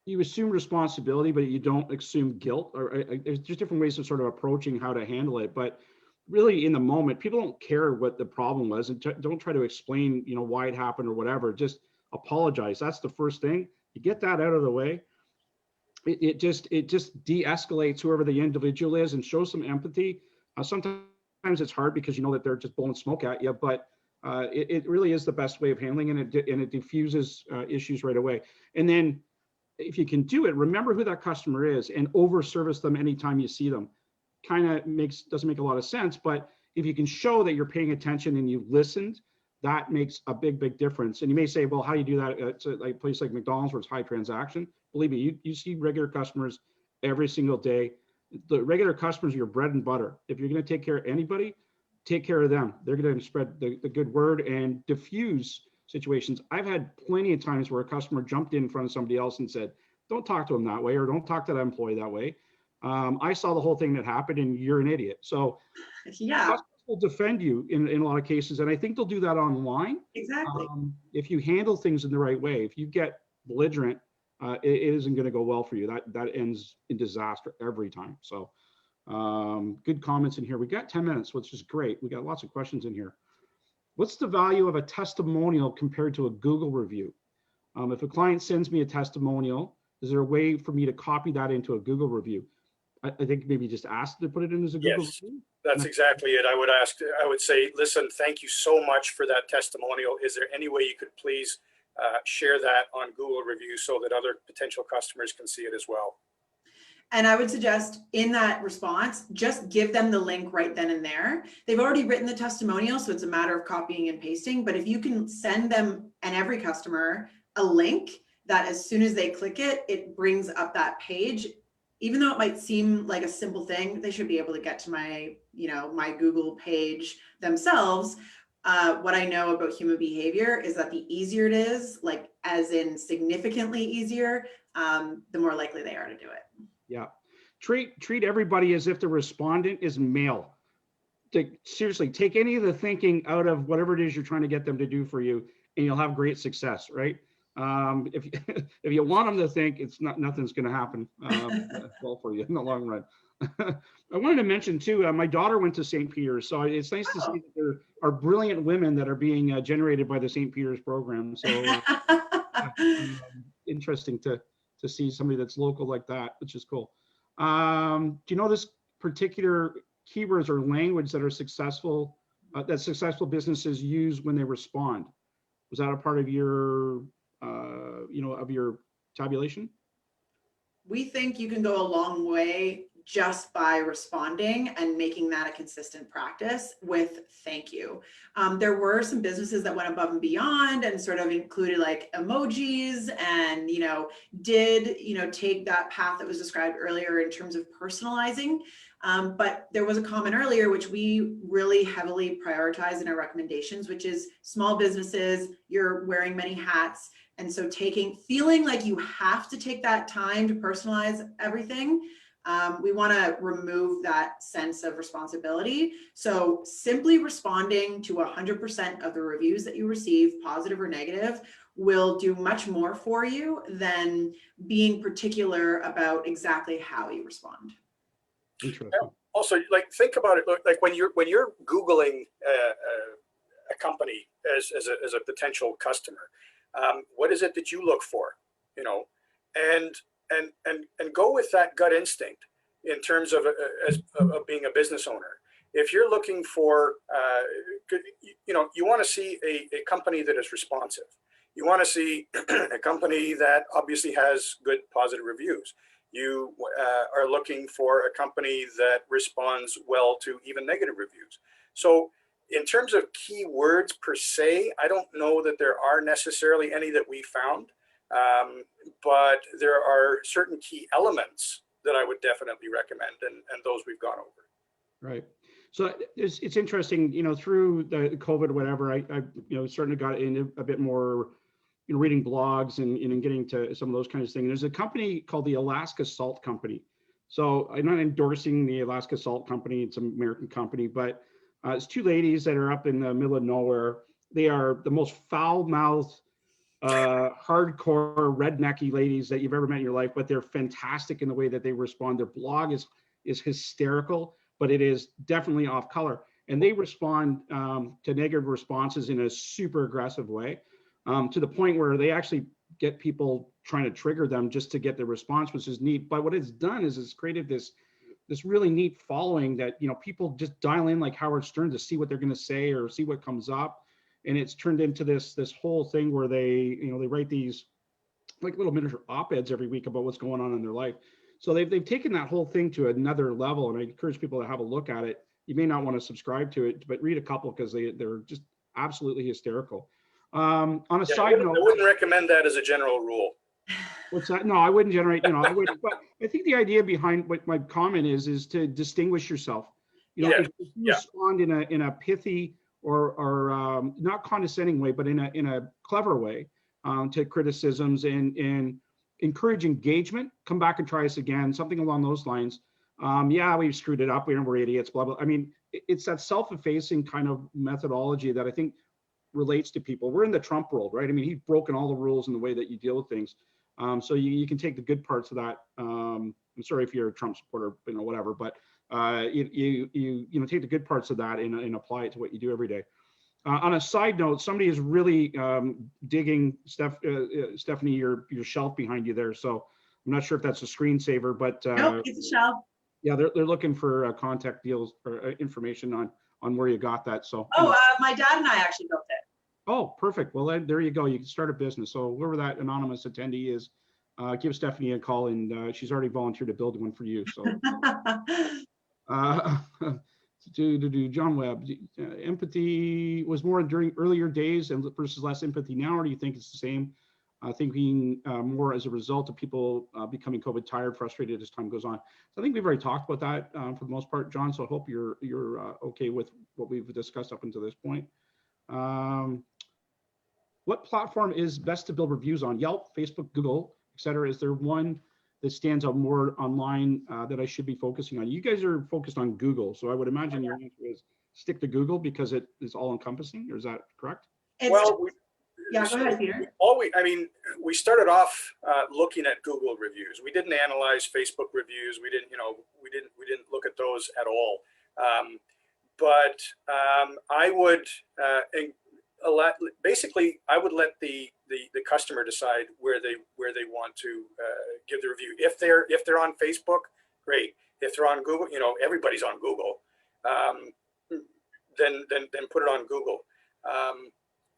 you assume responsibility, but you don't assume guilt. Or there's just different ways of sort of approaching how to handle it. But really, in the moment, people don't care what the problem was, and don't try to explain, why it happened or whatever. Just apologize. That's the first thing. You get that out of the way. It just de-escalates whoever the individual is and shows some empathy. Sometimes it's hard because you know that they're just blowing smoke at you, but it really is the best way of handling it, and it diffuses issues right away. And then if you can do it, remember who that customer is and over service them anytime you see them. Kind of doesn't make a lot of sense, but if you can show that you're paying attention and you've listened, that makes a big difference. And you may say, well, how do you do that at a place like McDonald's where it's high transaction? Believe me, you see regular customers every single day. The regular customers are your bread and butter. If you're going to take care of anybody, take care of them. They're going to spread the good word and diffuse situations. I've had plenty of times where a customer jumped in front of somebody else and said, don't talk to them that way, or don't talk to that employee that way. I saw the whole thing that happened and you're an idiot. So yeah, customers will defend you in a lot of cases. And I think they'll do that online. Exactly. If you handle things in the right way. If you get belligerent, it isn't going to go well for you. That ends in disaster every time. So good comments in here. We got 10 minutes, which is great. We got lots of questions in here. What's the value of a testimonial compared to a Google review? If a client sends me a testimonial, is there a way for me to copy that into a Google review? I think maybe just ask to put it in as a Google review. That's exactly it. I would say, listen, thank you so much for that testimonial. Is there any way you could please share that on Google review so that other potential customers can see it as well? And I would suggest in that response, just give them the link right then and there. They've already written the testimonial, so it's a matter of copying and pasting. But if you can send them and every customer a link that as soon as they click it, it brings up that page. Even though it might seem like a simple thing, they should be able to get to my, my Google page themselves. What I know about human behavior is that the easier it is, like as in significantly easier, the more likely they are to do it. Yeah. Treat everybody as if the respondent is male. Seriously, take any of the thinking out of whatever it is you're trying to get them to do for you, and you'll have great success, right? If you want them to think, nothing's going to happen well for you in the long run. I wanted to mention too, my daughter went to St. Peter's, so it's nice to see that there are brilliant women that are being generated by the St. Peter's program. So interesting to see somebody that's local like that, which is cool. Do you know this particular keywords or language that are successful, that successful businesses use when they respond? Was that a part of your of your tabulation? We think you can go a long way just by responding and making that a consistent practice with thank you. There were some businesses that went above and beyond and sort of included like emojis and, did, take that path that was described earlier in terms of personalizing. But there was a comment earlier, which we really heavily prioritize in our recommendations, which is small businesses, you're wearing many hats. And so feeling like you have to take that time to personalize everything, we want to remove that sense of responsibility. So simply responding to 100% of the reviews that you receive, positive or negative, will do much more for you than being particular about exactly how you respond. Interesting. Also, like, think about it, like when you're Googling a company as a potential customer, what is it that you look for, you know, and go with that gut instinct in terms of being a business owner. If you're looking for, you know, you want to see a company that is responsive. You want to see a company that obviously has good positive reviews. You are looking for a company that responds well to even negative reviews. So in terms of keywords per se, I don't know that there are necessarily any that we found, but there are certain key elements that I would definitely recommend, and those we've gone over. Right. So it's interesting, you know, through the COVID, whatever, I you know, certainly got into a bit more, you know, reading blogs and getting to some of those kinds of things. There's a company called the Alaska Salt Company. So I'm not endorsing the Alaska Salt Company. It's an American company, but it's two ladies that are up in the middle of nowhere. They are the most foul-mouthed, hardcore, rednecky ladies that you've ever met in your life, but they're fantastic in the way that they respond. Their blog is hysterical, but it is definitely off color. And they respond to negative responses in a super aggressive way, to the point where they actually get people trying to trigger them just to get the response, which is neat. But what it's done is it's created this really neat following that, you know, people just dial in like Howard Stern to see what they're going to say or see what comes up. And it's turned into this whole thing where they, you know, they write these like little miniature op-eds every week about what's going on in their life. So they've taken that whole thing to another level, and I encourage people to have a look at it. You may not want to subscribe to it, but read a couple because they're just absolutely hysterical. On a side note, I wouldn't recommend that as a general rule. What's that? No, I wouldn't generate, you know, I wouldn't, but I think the idea behind what my comment is to distinguish yourself. You know, if you respond in a pithy or not condescending way, but in a clever way to criticisms and encourage engagement, come back and try us again, something along those lines. Yeah, we screwed it up. We're idiots, blah, blah. I mean, it's that self-effacing kind of methodology that I think relates to people. We're in the Trump world, right? I mean, he's broken all the rules in the way that you deal with things. So you can take the good parts of that. I'm sorry if you're a Trump supporter, you know, whatever, but you know, take the good parts of that and apply it to what you do every day. On a side note, somebody is really digging Stephanie, your shelf behind you there. So I'm not sure if that's a screensaver, but Nope, it's a shelf. yeah, they're looking for contact deals or information on where you got that. So My dad and I actually built it. oh, perfect. Well, then there you go. You can start a business. So whoever that anonymous attendee is, give Stephanie a call, and she's already volunteered to build one for you. So, John Webb, empathy was more during earlier days and versus less empathy now, or do you think it's the same? Thinking more as a result of people becoming COVID tired, frustrated as time goes on. So I think we've already talked about that for the most part, John. So I hope you're okay with what we've discussed up until this point. What platform is best to build reviews on? Yelp, Facebook, Google, etc. Is there one that stands out more online that I should be focusing on? You guys are focused on Google, so I would imagine your answer is stick to Google because it is all encompassing, or is that correct? Well, go ahead, Peter. We started off looking at Google reviews. We didn't analyze Facebook reviews. We didn't look at those at all. But I would basically I would let the customer decide where they want to give the review. If they're on Facebook, great. If they're on Google, you know, everybody's on Google. Then put it on Google.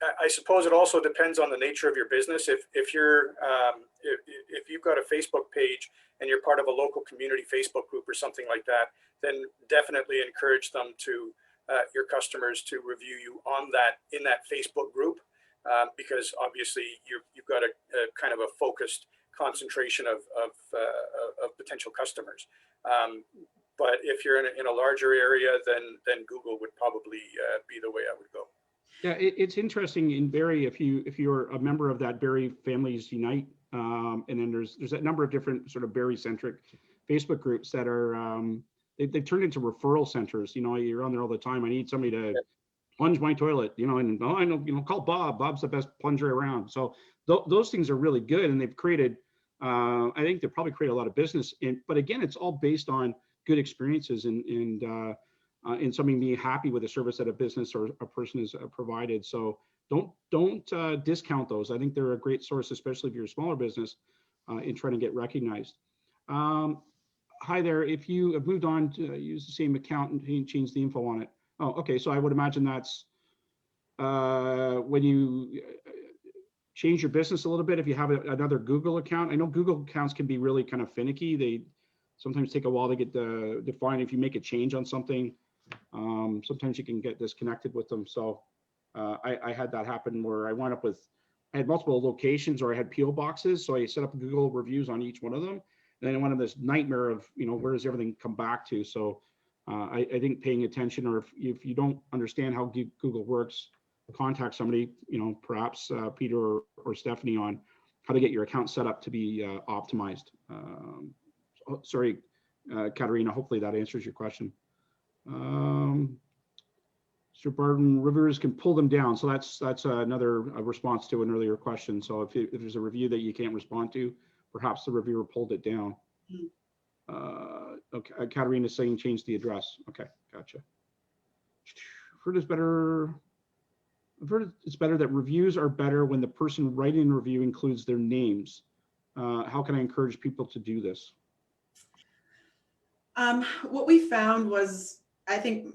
I suppose it also depends on the nature of your business. If you've got a Facebook page and you're part of a local community Facebook group or something like that, then definitely encourage them to your customers to review you on in that Facebook group, because obviously you've got a kind of a focused concentration of potential customers. But if you're in a larger area, then Google would probably be the way I would go. Yeah, it's interesting in Barrie, if you're a member of that Barrie Families Unite, and then there's a number of different sort of Barrie centric Facebook groups that are they've turned into referral centers. You know, you're on there all the time. I need somebody to plunge my toilet, and oh, I know, call Bob. Bob's the best plunger around. So those things are really good, and they've created. I think they probably create a lot of business. But again, it's all based on good experiences and something being happy with the service that a business or a person has provided. So don't discount those. I think they're a great source, especially if you're a smaller business, in trying to get recognized. Hi there. If you have moved on to use the same account and change the info on it. Oh, okay. So I would imagine that's when you change your business a little bit. If you have another Google account, I know Google accounts can be really kind of finicky. They sometimes take a while to get defined. If you make a change on something, sometimes you can get disconnected with them. So I had that happen where I wound up with, I had multiple locations or I had PO boxes. So I set up Google reviews on each one of them. And then I went on this nightmare of, where does everything come back to? So I think paying attention, or if you don't understand how Google works, contact somebody, perhaps Peter or Stephanie on how to get your account set up to be optimized. Sorry, Katerina, hopefully that answers your question. Mr. Barton, reviewers can pull them down. So that's another response to an earlier question. So if there's a review that you can't respond to, perhaps the reviewer pulled it down. Okay, Katerina's saying change the address. Okay, gotcha. I've heard it's better that reviews are better when the person writing the review includes their names. How can I encourage people to do this? What we found was, I think,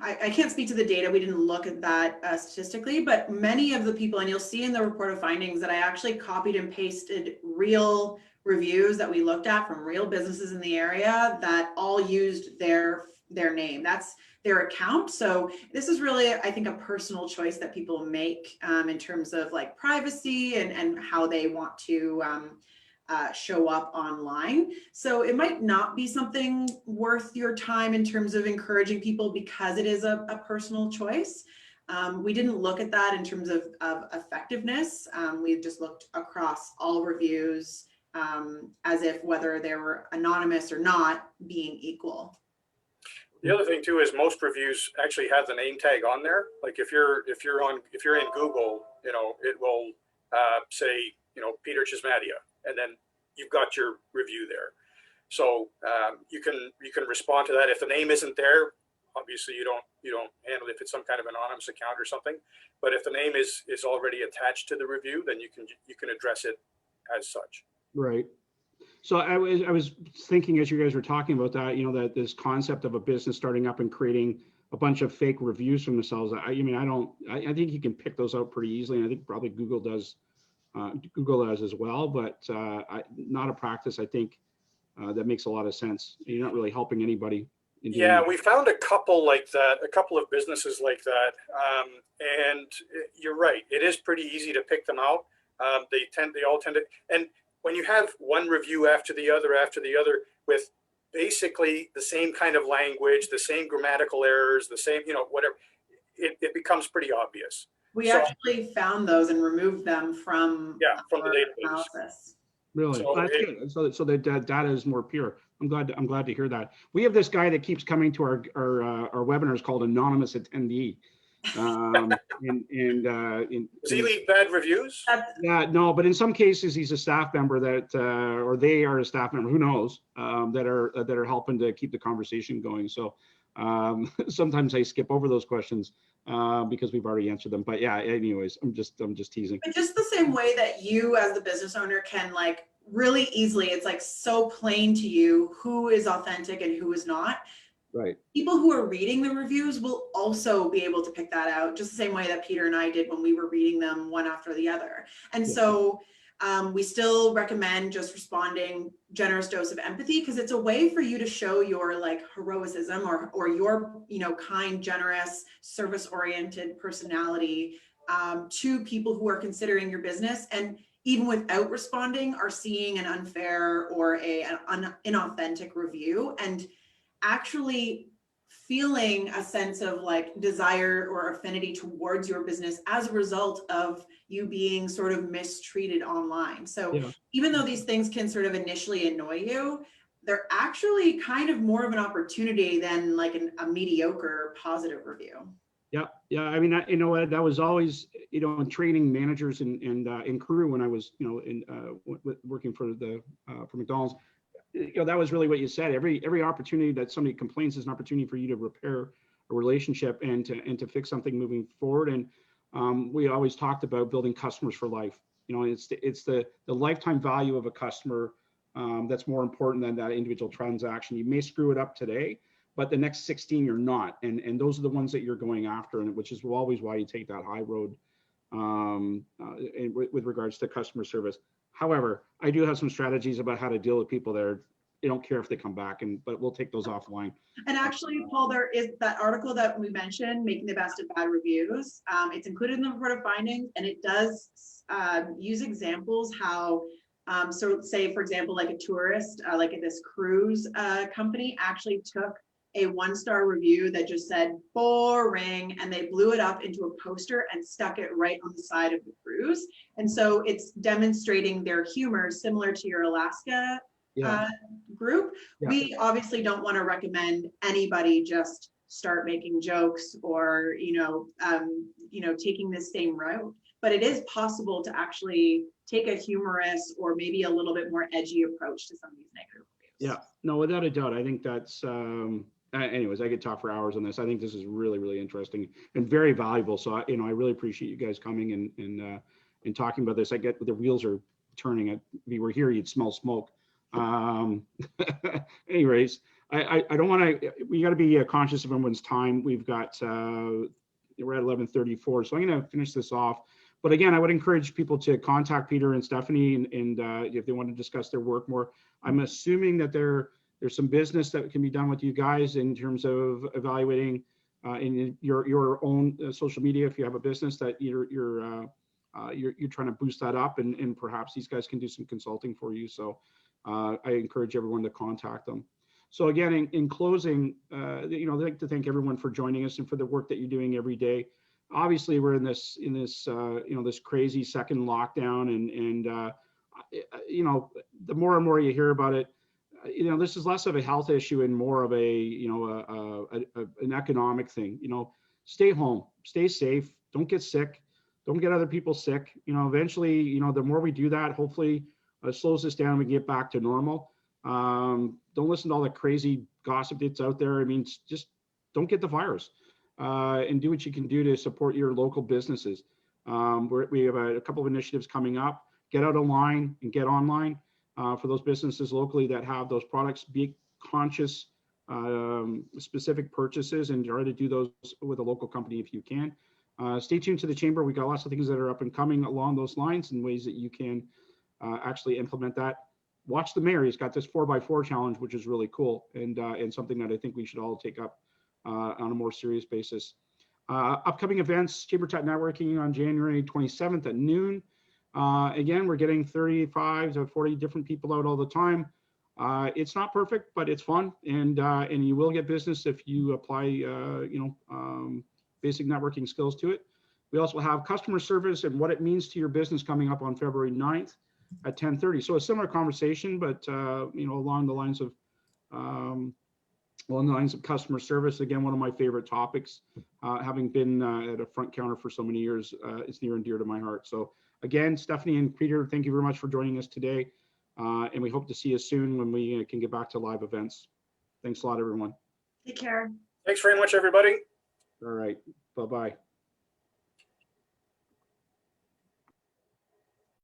I can't speak to the data, we didn't look at that statistically, but many of the people, and you'll see in the report of findings that I actually copied and pasted real reviews that we looked at from real businesses in the area that all used their name. That's their account. So this is really, I think, a personal choice that people make in terms of like privacy and how they want to show up online. So it might not be something worth your time in terms of encouraging people because it is a personal choice. We didn't look at that in terms of effectiveness. We just looked across all reviews as if whether they were anonymous or not being equal. The other thing too is most reviews actually have the name tag on there. Like if you're in Google, it will say Peter Chismadia, and then you've got your review there. So you can respond to that. If the name isn't there, obviously you don't handle it if it's some kind of anonymous account or something. But if the name is already attached to the review, then you can address it as such. Right. So I was thinking as you guys were talking about that, that this concept of a business starting up and creating a bunch of fake reviews for themselves. I think you can pick those out pretty easily. And I think probably Google does as well, but not a practice, I think, that makes a lot of sense. You're not really helping anybody. Yeah, we found a couple like that, a couple of businesses like that. And you're right. It is pretty easy to pick them out. They all tend to, and when you have one review after the other with basically the same kind of language, the same grammatical errors, the same, whatever, it becomes pretty obvious. We actually found those and removed them from the database. analysis. Really? So that's good. So the data is more pure. I'm glad to hear that. We have this guy that keeps coming to our webinars called Anonymous Attendee. Does he leave bad reviews? Yeah, no, but in some cases he's a staff member that, or they are a staff member, who knows, that are helping to keep the conversation going. So sometimes I skip over those questions because we've already answered them. But yeah, anyways, I'm just teasing. But just the same way that you as the business owner can like really easily, it's like so plain to you who is authentic and who is not. Right. People who are reading the reviews will also be able to pick that out just the same way that Peter and I did when we were reading them one after the other. And so we still recommend just responding generous dose of empathy because it's a way for you to show your like heroism or your, kind, generous, service-oriented personality to people who are considering your business. And even without responding are seeing an unfair or an inauthentic review and actually feeling a sense of like desire or affinity towards your business as a result of you being sort of mistreated online. So even though these things can sort of initially annoy you, they're actually kind of more of an opportunity than like a mediocre positive review. Yeah, yeah. I mean, you know, that was always, you know, in training managers and in crew when I was, you know, in working for McDonald's. You know, that was really what you said. Every opportunity that somebody complains is an opportunity for you to repair a relationship and to fix something moving forward. And we always talked about building customers for life. You know, it's the lifetime value of a customer that's more important than that individual transaction. You may screw it up today, but the next 16 you're not, and those are the ones that you're going after, and which is always why you take that high road with regards to customer service. However, I do have some strategies about how to deal with people that are, they don't care if they come back, but we'll take those offline. And actually, Paul, there is that article that we mentioned, Making the Best of Bad Reviews. It's included in the report of findings, and it does use examples how, so say, for example, like a tourist, like this cruise company actually took a 1-star review that just said boring, and they blew it up into a poster and stuck it right on the side of the cruise. And so it's demonstrating their humor, similar to your Alaska group. Yeah. We obviously don't want to recommend anybody just start making jokes or, taking this same route, but it is possible to actually take a humorous or maybe a little bit more edgy approach to some of these negative reviews. Yeah, no, without a doubt. I think that's, anyways, I could talk for hours on this. I think this is really, really interesting and very valuable. So, I really appreciate you guys coming and talking about this. I get the wheels are turning. If you were here, you'd smell smoke. Anyways, I don't want to, we got to be conscious of everyone's time. We've got, we're at 11:34. So I'm going to finish this off. But again, I would encourage people to contact Peter and Stephanie and if they want to discuss their work more. I'm assuming that there's some business that can be done with you guys in terms of evaluating in your own social media. If you have a business that you're trying to boost that up, and perhaps these guys can do some consulting for you. So I encourage everyone to contact them. So again, in closing, I'd like to thank everyone for joining us and for the work that you're doing every day. Obviously, we're in this this crazy second lockdown, and the more and more you hear about it, this is less of a health issue and more of an economic thing. Stay home, stay safe, don't get sick, don't get other people sick. Eventually, the more we do that, hopefully it slows us down and we get back to normal. Don't listen to all the crazy gossip that's out there. I mean, just don't get the virus. And do what you can do to support your local businesses. We have a couple of initiatives coming up. Get out online and get online for those businesses locally that have those products. Be conscious, specific purchases, and try to do those with a local company if you can. Stay tuned to the Chamber. We got lots of things that are up and coming along those lines and ways that you can actually implement that. Watch the mayor. He's got this 4x4 challenge, which is really cool and something that I think we should all take up on a more serious basis. Upcoming events, Chamber Tech Networking on January 27th at noon. Again, we're getting 35 to 40 different people out all the time. It's not perfect, but it's fun, and you will get business if you apply basic networking skills to it. We also have customer service and what it means to your business coming up on February 9th at 10:30. So a similar conversation, but along the lines of customer service. Again, one of my favorite topics, having been at a front counter for so many years, it's near and dear to my heart. So again, Stephanie and Peter, thank you very much for joining us today. And we hope to see you soon when we can get back to live events. Thanks a lot, everyone. Take care. Thanks very much, everybody. All right. Bye-bye.